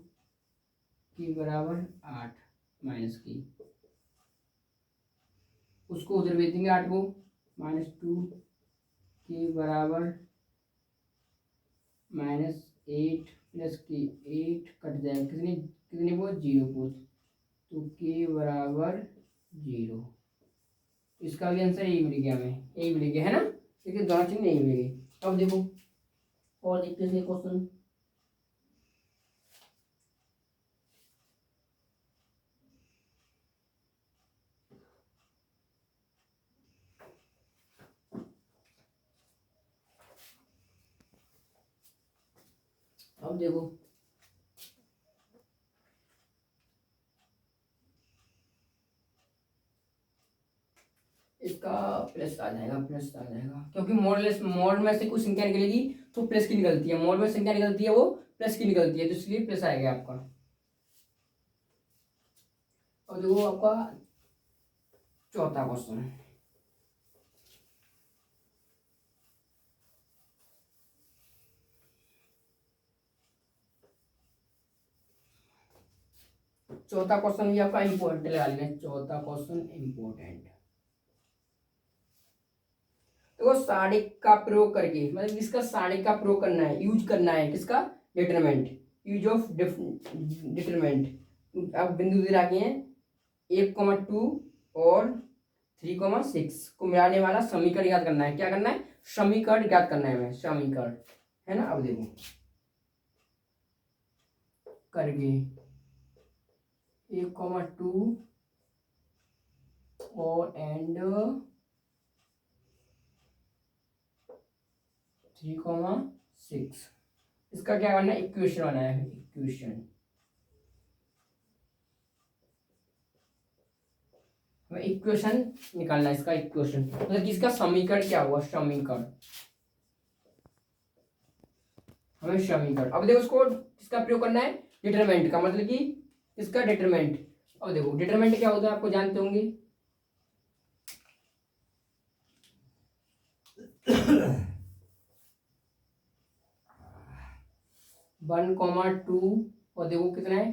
के बराबर 8 माइनस की उसको उधर भेज देंगे 8 को -2 के बराबर -8 प्लस के 8 कट जाएगा कितनी कितनी वो 0 को तो के बराबर 0। इसका भी आंसर यही मिल गया हमें यही मिल गया है ना। देखिए दोनों चीज नहीं मिलेगी। अब देखो और देखते हैं क्वेश्चन देखो इसका प्लस आ जाएगा, प्लस आ जाएगा, क्योंकि मोड में से कुछ संख्या निकलेगी तो प्लस की निकलती है, मोड में संख्या निकलती है वो प्लस की निकलती है, तो इसलिए प्लस आएगा आपका। और देखो आपका चौथा क्वेश्चन, चौथा क्वेश्चन भी आपका इंपॉर्टेंट लगा लेना, चौथा क्वेश्चन इंपॉर्टेंट। देखो साड़िक का प्रयोग करके, मतलब किसका साड़िक का प्रयोग करना है, यूज करना है, किसका, डिटरमेंट, यूज ऑफ डिटरमेंट। अब बिंदु दे रखे हैं 1,2 और 3,6 को मिलाने वाला समीकरण याद करना है। क्या करना है, समीकरण याद करना है हमें, समीकरण, है ना। अब देखो करके 1,2 और एंड 3,6, इसका क्या करना है, इक्वेशन बनाना है, इक्वेशन। हमें इक्वेशन निकालना है, इसका इक्वेशन मतलब किसका समीकरण क्या हुआ, समीकरण, हमें समीकरण। अब देखो उसको किसका प्रयोग करना है, डिटरमेंट का, मतलब कि इसका डिटरमेंट। अब देखो डिटरमेंट क्या होता है, आपको जानते होंगे। वन कॉमा टू और देखो कितना है,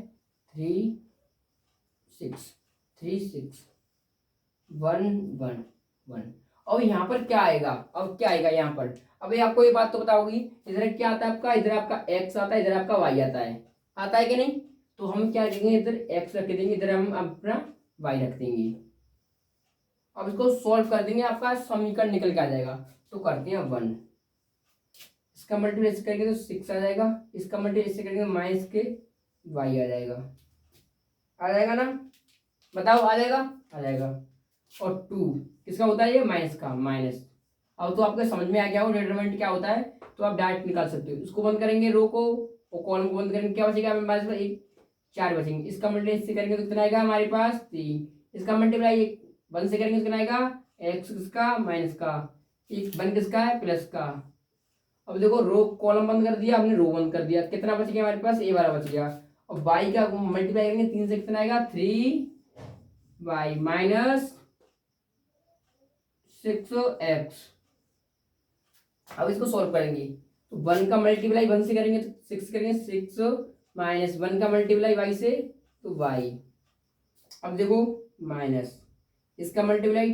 3,6 1 1 1। अब यहाँ पर क्या आएगा, अब क्या आएगा यहाँ पर, अभी आपको ये बात तो पता होगी, इधर क्या आता है आपका, इधर आपका x आता है, इधर आपका y आता है कि नहीं। तो हम क्या रखेंगे, इधर x रख देंगे, इधर हम अपना y रख देंगे। अब इसको सॉल्व कर देंगे, आपका समीकरण निकल के आ जाएगा। तो करते हैं 1, इसका मल्टीप्लाई करेंगे तो 6 आ जाएगा, इसका मल्टीप्लाई करेंगे माइनस के y आ जाएगा ना, बताओ आ जाएगा, आ जाएगा। और 2 किसका होता है, ये माइनस का, माइनस। अब तो आपको समझ में आ गया हो डिटरमिनेंट क्या होता है, तो आप डायरेक्ट निकाल सकते हो। इसको बंद करेंगे रो को, और कॉलम को बंद करेंगे, क्या बचेगा हमारे पास, एक 4 बचेंगे। इसका मल्टीप्लाई इससे करेंगे तो कितना आएगा हमारे पास, 3। इसका मल्टीप्लाई 1 से करेंगे तो कितना आएगा, एक्स किसका, माइनस का, एक 1 किसका है, प्लस का। अब देखो रो कॉलम बंद कर दिया हमने, रो बंद कर दिया, कितना बच गया हमारे पास, ए वाला बच गया। और बाई का मल्टीप्लाई करेंगे 3 से, कितना आएगा, 3y माइनस 6x। अब इसको सॉल्व करेंगे तो 1 का मल्टीप्लाई 1 से करेंगे तो 6 करेंगे, 6 माइनस 1 का मल्टीप्लाई y से तो y। अब देखो माइनस इसका मल्टीप्लाई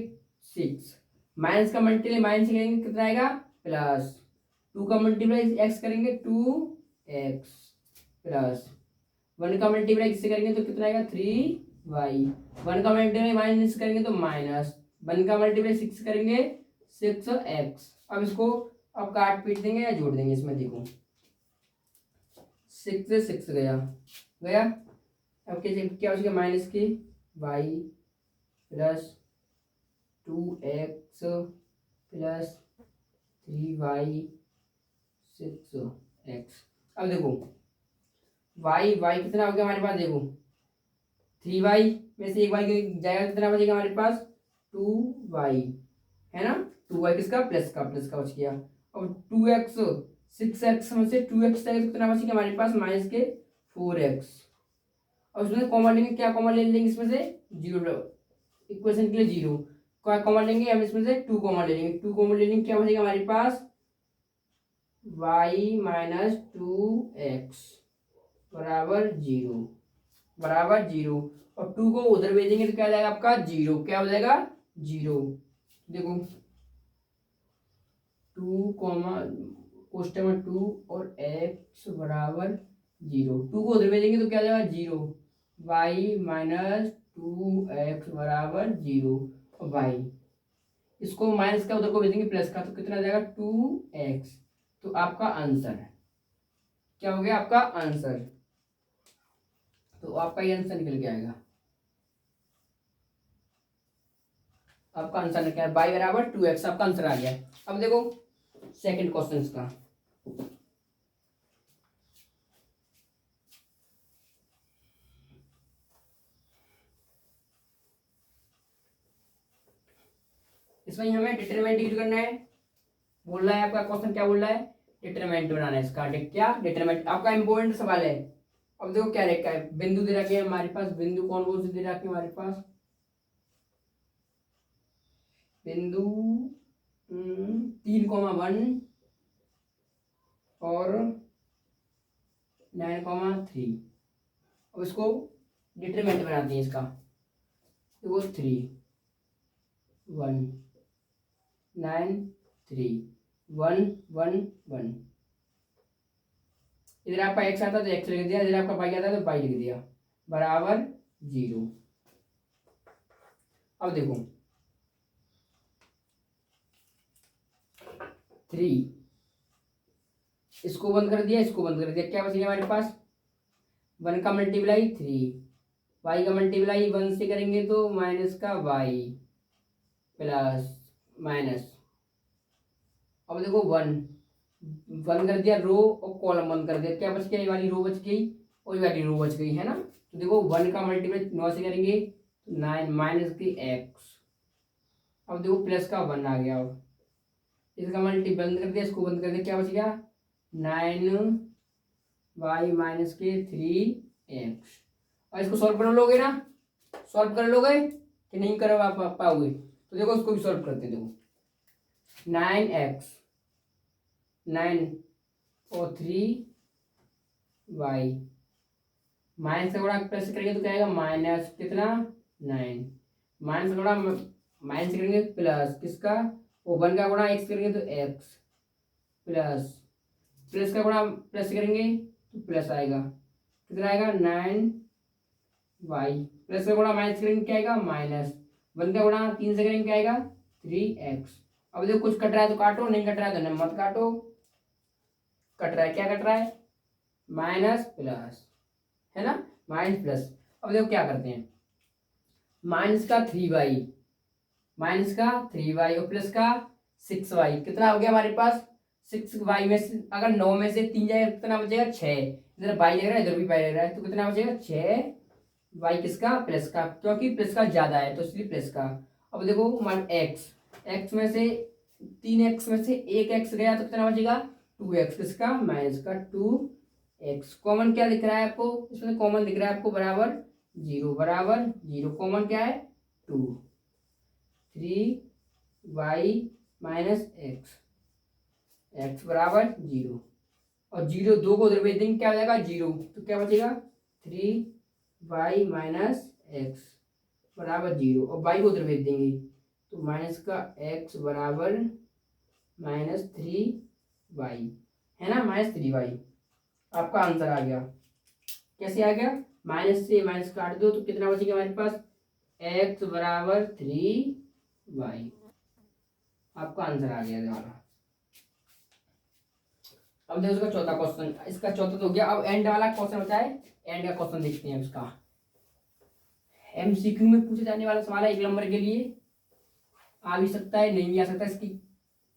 6, माइनस का मल्टीप्लाई माइनस से करेंगे कितना आएगा, प्लस 2 का मल्टीप्लाई x करेंगे 2x प्लस 1 का मल्टीप्लाई इससे करेंगे तो कितना आएगा, 3y। 1 का मल्टीप्लाई माइनस करेंगे तो माइनस 1 का मल्टीप्लाई 6 करेंगे 6x। अब इसको अब काट पीट देंगे या जोड़ देंगे, इसमें देखो 6 से 6 गया गया। अब क्या हो गया, माइनस के y plus 2x plus 3y 6x। अब देखो y कितना हो गया हमारे पास, देखो 3y में से एक y जाएगा, कितना बचेगा हमारे पास, 2y, है ना। 2y किसका, प्लस का बच गया। अब 2x 6x में से 2x जाएगा तो कितना बचेगा हमारे पास, माइनस के 4x। और उसमें कॉमन लेंगे, क्या कॉमन ले लेंगे इसमें से, 0, इक्वेशन के लिए 0 क्या कॉमन लेंगे, हम इसमें से 2 कॉमन ले लेंगे, 2 कॉमन ले लेंगे, क्या बचेगा हमारे पास, y माइनस 2x बराबर 0 और 2 को उधर भेजेंगे तो क्या जाएगा आपका, 0, क्या हो जाएगा, 0। देखो 2 और x बराबर 0, 2 को उधर भेजेंगे तो क्या आ जाएगा, 0, y माइनस 2x बराबर 0 और y, इसको माइनस का उधर को भेजेंगे प्लस का तो कितना आ जाएगा, 2x। तो आपका आंसर क्या हो गया, आपका आंसर, तो आपका ये आंसर निकल के आएगा। आपका आंसर क्या है, y बराबर 2x, आपका आंसर आ गया। अब देखो सेकंड क्वेश्चन का, इसमें हमें डिटरमिनेंट यूज करना है। बोल रहा है आपका क्वेश्चन, क्या बोल रहा है, डिटरमिनेंट बनाना है इसका। क्या डिटरमिनेंट आपका इंपॉर्टेंट सवाल है। अब देखो क्या रखा है, बिंदु दे रखे हैं हमारे पास, बिंदु कौन कौन से दे रखे हैं हमारे पास, बिंदु 3,1 और 9,3। अब इसको डिटरमिनेंट बनाते हैं इसका। देखो 3 1 9 3 1 1 1। इधर आपका एक्स आता तो एक्स लिख दिया, इधर आपका वाई आता तो वाई लिख दिया, बराबर 0। अब देखो 3, इसको बंद कर दिया, इसको बंद कर दिया, क्या बच गया हमारे पास, 1 का मल्टीप्लाई 3, वाई का मल्टीप्लाई 1 से करेंगे तो माइनस का वाई प्लस माइनस। अब देखो 1 बंद कर दिया, रो और कॉलम बंद कर दिया, क्या बच गया, ये वाली रो बच गई और ये वाली रो बच गई, है ना। तो देखो 1 का मल्टीप्लाई 9 से करेंगे तो 9 माइनस की एक्स। अब देखो प्लस का 1 आ गया, अब इसका मल्टी बंद कर दिया, इसको बंद कर दिया, क्या बच गया 9 वाई माइनस के 3x। और इसको सॉल्व कर लोगे ना, सॉल्व कर लोगे कि नहीं कर पाओगे, तो देखो इसको भी सॉल्व करते हैं। देखो 9x 9 और 3y माइनस का गुणा प्लस करेंगे तो क्या आएगा, माइनस कितना 9, माइनस का गुणा माइनस करेंगे प्लस किसका, वो 1 का गुणा x करेंगे तो x प्लस, प्लस का गुणा प्लस करेंगे तो प्लस आएगा, कितना आएगा 9y प्लस का गुणा माइनस करेंगे क्या आएगा, माइनस 1 का गुणा 3 से करेंगे क्या आएगा 3x। अब देखो कुछ कट रहा है तो काटो, नहीं कट रहा है तो मत काटो। कट रहा है, क्या कट रहा है, माइनस प्लस, है ना, माइनस प्लस। अब देखो क्या करते हैं, माइनस का 3y, माइनस का 3y और प्लस का 6y, कितना हो गया हमारे पास 6y में से अगर 9 में से 3 जाएगा कितना बचेगा 6, इधर y लग रहा है इधर भी y लग रहा है, तो कितना बचेगा 6y किसका, प्लस का, क्योंकि प्लस का ज्यादा है तो इसलिए प्लस का। अब देखो मान x में से 3x में से 1x गया तो कितना बचेगा 2x किसका, माइनस का 2x। कॉमन क्या दिख रहा है आपको, इसमें कॉमन दिख रहा है आपको बराबर 0, बराबर 0, कॉमन क्या है 2, 3y माइनस एक्स, एक्स बराबर 0, और 0 2 को उधर भेज देंगे क्या हो जाएगा 0, तो क्या बचेगा 3y माइनस एक्स बराबर 0, और y को उधर भेज देंगे तो माइनस का x बराबर माइनस 3y, है ना, माइनस 3y। आपका आंसर आ गया, कैसे आ गया, माइनस से माइनस काट दो तो कितना बचेगा हमारे पास x बराबर 3y। आपका आंसर आ गया हमारा। अब देखो इसका चौथा क्वेश्चन, इसका चौथा तो हो गया। अब एंड वाला क्वेश्चन बचा है, एंड का क्वेश्चन देखते हैं। इसका एमसीक्यू में पूछे जाने वाला सवाल है, 1 नंबर के लिए आ भी सकता है नहीं भी आ सकता है, इसकी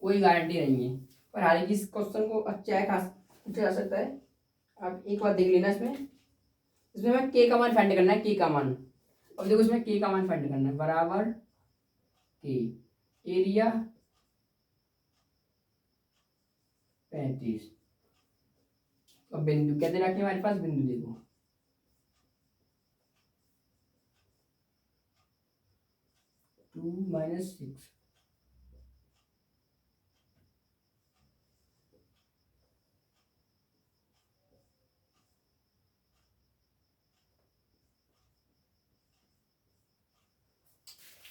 कोई गारंटी नहीं है, पर हालांकि इस क्वेश्चन को अच्छा है, खास पूछा जा सकता है। आप एक बार देख लेना, इसमें हमें के का मान फाइंड करना है, के का मान। अब देखो इसमें के का मान फाइंड करना है, बराबर के एरिया 35। अब बिंदु क्या दे रखे हमारे पास, बिंदु देखो 2 - 6,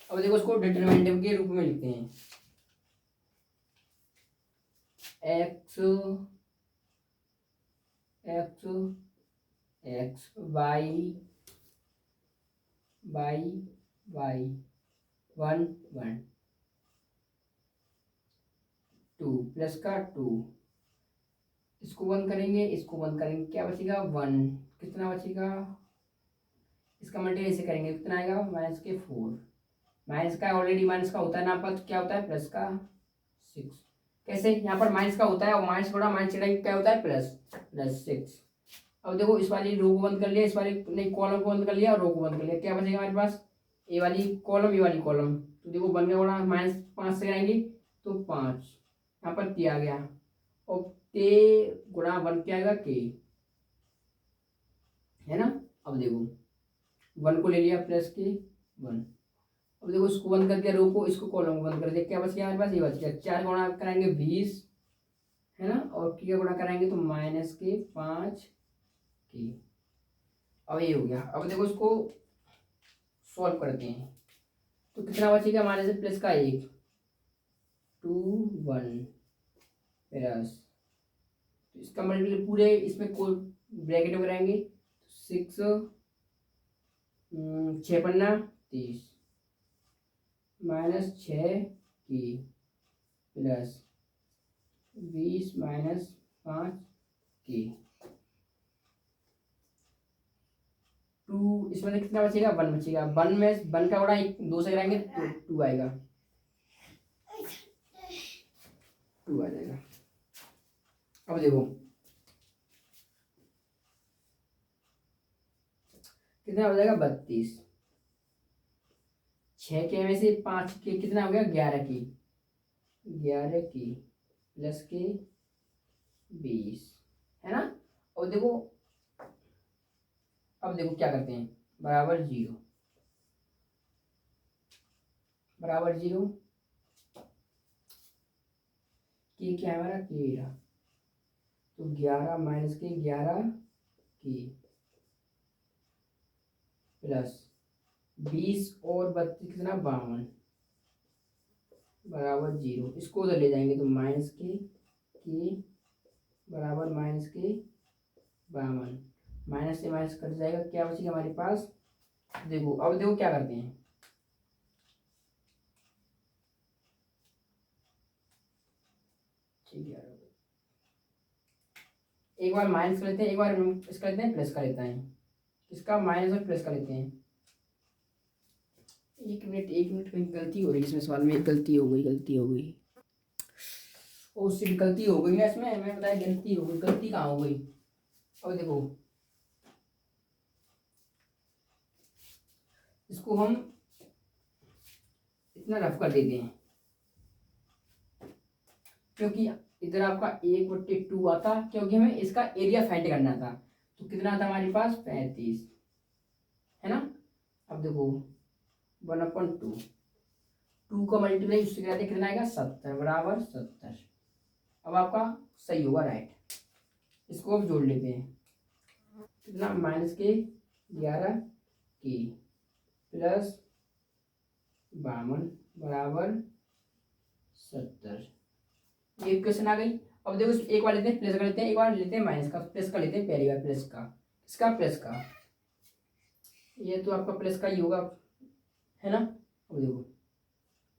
अब देखो इसको डिटरमिनेंट के रूप में लिखते हैं, x x x y y y 1 1 2 plus का 2, इसको बंद करेंगे, इसको बंद करेंगे, क्या बचेगा 1, कितना बचेगा, इसका मल्टीप्लाई ऐसे करेंगे कितना आएगा माइनस के 4, माइनस का ऑलरेडी माइनस का होता है ना, पर क्या होता है प्लस का 6। कैसे, यहाँ पर माइनस का होता है और माइनस थोड़ा माइनस क्या होता है प्लस 6। अब देखो इस वाली रो को बंद कर लिया, इस वाली नहीं कॉलम को बंद कर लिया और रो को बंद कर लिया, क्या बचेगा हमारे पास ए वाली कॉलम ए वाली कॉलम, तो देखो 1 का गुणा -5 से कराएंगे तो 5, यहाँ पर के आ गया, और के गुणा 1 क्या आएगा के, है ना। अब देखो 1 को ले लिया प्लस के 1, अब देखो इसको बंद कर दिया रो को, इसको कॉलम को बंद कर दिया, क्या बच गया हमारे पास, ये बच गया। 4 गुणा कराएंगे 20, है ना, और के गुणा कराएंगे तो -5 के। अब ये हो गया। अब देखो इसको सॉल्व करते हैं, तो कितना बचेगा हमारे से, प्लस का 1 2 1 प्लस, तो इसका मल्टीप्लाई पूरे इसमें को ब्रैकेट में कराएंगे, 6 6 पन्ना 30 -6 की प्लस 20 -5 की 2, इसमें से कितना बचेगा, 1 बचेगा। 1 में 1 का गुणा 2 से कराएंगे तो 2 आएगा, 2 आ जाएगा। अब देखो कितना हो जाएगा, 32, 6 के में से 5 के कितना हो गया, 11 की प्लस के 20, है ना। और देखो अब देखो क्या करते हैं, बराबर 0 बराबर 0, के क्या है हमारा, के रहा, तो 11 माइनस के 11 की प्लस 20 और 32 कितना, 52 बराबर 0, इसको उधर ले जाएंगे तो माइनस के बराबर माइनस के 52, माइनस से माइनस कट जाएगा, क्या बचेगा हमारे पास, देखो अब देखो क्या करते हैं, ठीक है, एक बार माइनस कर लेते हैं, एक बार इसका लेते हैं प्लस का लेते हैं, इसका माइनस और प्लस का लेते हैं। 1 मिनट कहीं गलती हो रही है इसमें, सवाल में गलती हो गई, और उससे गलती हो गई ना इसमें, मैं बताया गलती हो गई, गलती कहाँ हो गई। अब देखो इसको हम इतना रफ कर देते हैं, क्योंकि इधर आपका 1/2 आता, क्योंकि हमें इसका एरिया फाइंड करना था, तो कितना आता हमारे पास, 35, है ना। अब देखो 1/2, 2 का मल्टीप्लाई उससे कराते कितना आएगा, 70 बराबर 70। अब आपका सही होगा, राइट। इसको अब जोड़ लेते हैं, कितना, -11 की प्लस 52 बराबर 70, ये इक्वेशन आ गई। अब देखो एक बार लेते हैं प्लस का लेते हैं, एक बार लेते हैं माइनस का, प्लस का लेते हैं, पहली बार प्लस का, इसका प्लस का, ये तो आपका प्लस का ही होगा, है ना। अब देखो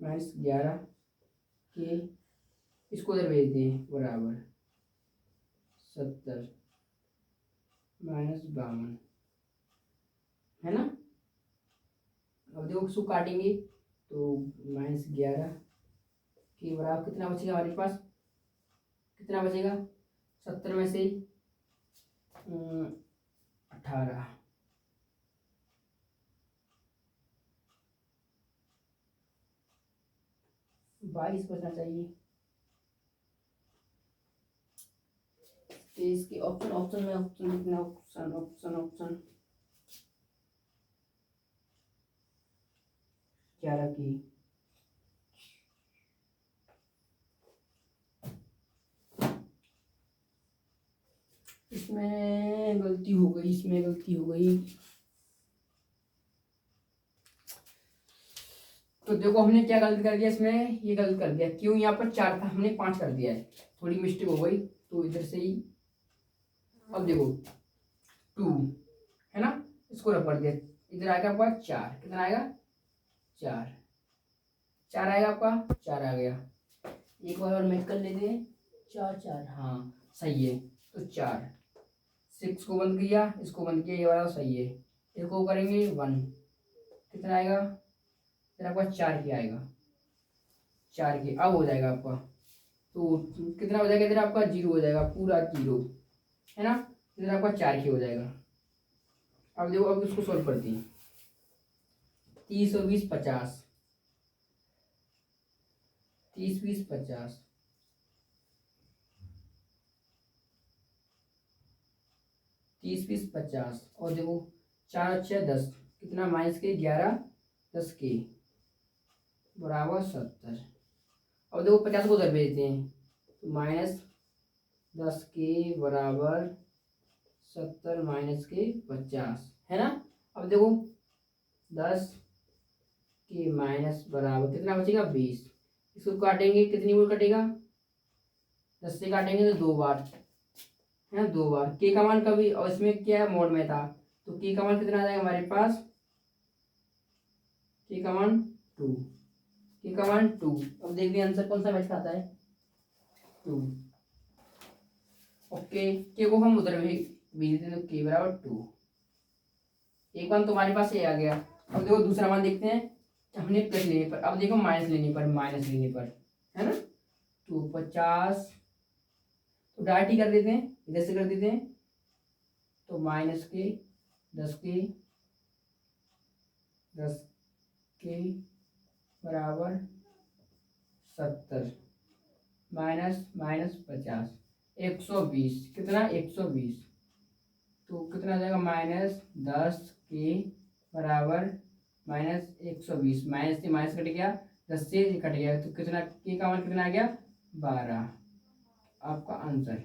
-11 के, इसको उधर भेज दें, बराबर 70 -52, है ना। अब देखो इसको काटेंगे तो -11 के बराबर कितना बचेगा हमारे पास, कितना बचेगा, 70 में से 18, 22 बचना चाहिए। इसके ऑप्शन में कितना, ऑप्शन 11 की, इसमें गलती हो गई, तो देखो हमने क्या गलत कर दिया इसमें, ये गलत कर दिया, क्यों, यहाँ पर 4 था, हमने 5 कर दिया है, थोड़ी मिस्टेक हो गई, तो इधर से ही। अब देखो 2, है ना, इसको रख कर दिया, इधर आएगा आपका 4, कितना आएगा, 4 आएगा आपका, 4 आ गया। एक बार और मैच कर लेते हैं, 4 हाँ सही है, तो 4, 6 को बंद किया, इसको बंद किया, ये वाला सही है, इसको करेंगे 1, कितना आएगा, फिर आपका 4 की आएगा, 4 की, अब हो जाएगा आपका, तो कितना हो जाएगा, इधर आपका 0 हो जाएगा, पूरा 0, है ना, इधर आपका 4 की हो जाएगा। अब देखो अब इसको सॉल्व करते हैं, 30 और 20 50, 30 20 50, 30 20 50 और देखो 4 और 6 10, कितना माइनस के 11 10 के बराबर 70। अब देखो 50 को उधर भेज देते हैं तो माइनस 10 के बराबर 70 माइनस के 50 है ना। अब देखो 10 के माइनस बराबर कितना बचेगा 20। इसको काटेंगे, कितनी बार कटेगा, 10 से काटेंगे तो 2 बार है ना, 2 बार। के का मान कभी, और इसमें क्या है मोड में था तो के का मान कितना आ जाएगा हमारे पास, के का मान 2, के का मान 2। अब देखिए आंसर कौन सा मैच खाता है 2। ओके, के को हम उधर भेज देते हैं तो के बराबर 2। एक मान तुम्हारे पास ये आ गया। अब देखो दूसरा मान देखते हैं, हमने प्लस लेने पर, अब देखो माइनस लेने पर, माइनस लेने पर है ना, तो 50 तो डायरेक्ट ही कर देते हैं, इधर से कर देते हैं तो माइनस के 10 के बराबर 70 माइनस माइनस 50, 120, कितना 120 तो कितना आ जाएगा माइनस 10 के बराबर माइनस 120, माइनस से माइनस कट गया, 10 से कट गया तो कितना, के का मान कितना आ गया 12 आपका आंसर।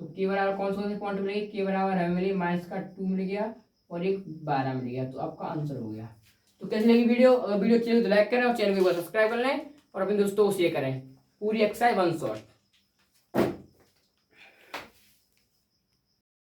तो के बराबर कौन सा क्वांटिटी मिलेगी, के बराबर हमें मिली माइनस का 2 मिल गया और एक 12 मिल गया, तो आपका आंसर हो गया। तो कैसी लगी वीडियो, अगर वीडियो अच्छी लगी तो लाइक करें और चैनल को सब्सक्राइब कर लें और अपने दोस्तों को शेयर करें। पूरी एक्सरसाइज 1 शॉट।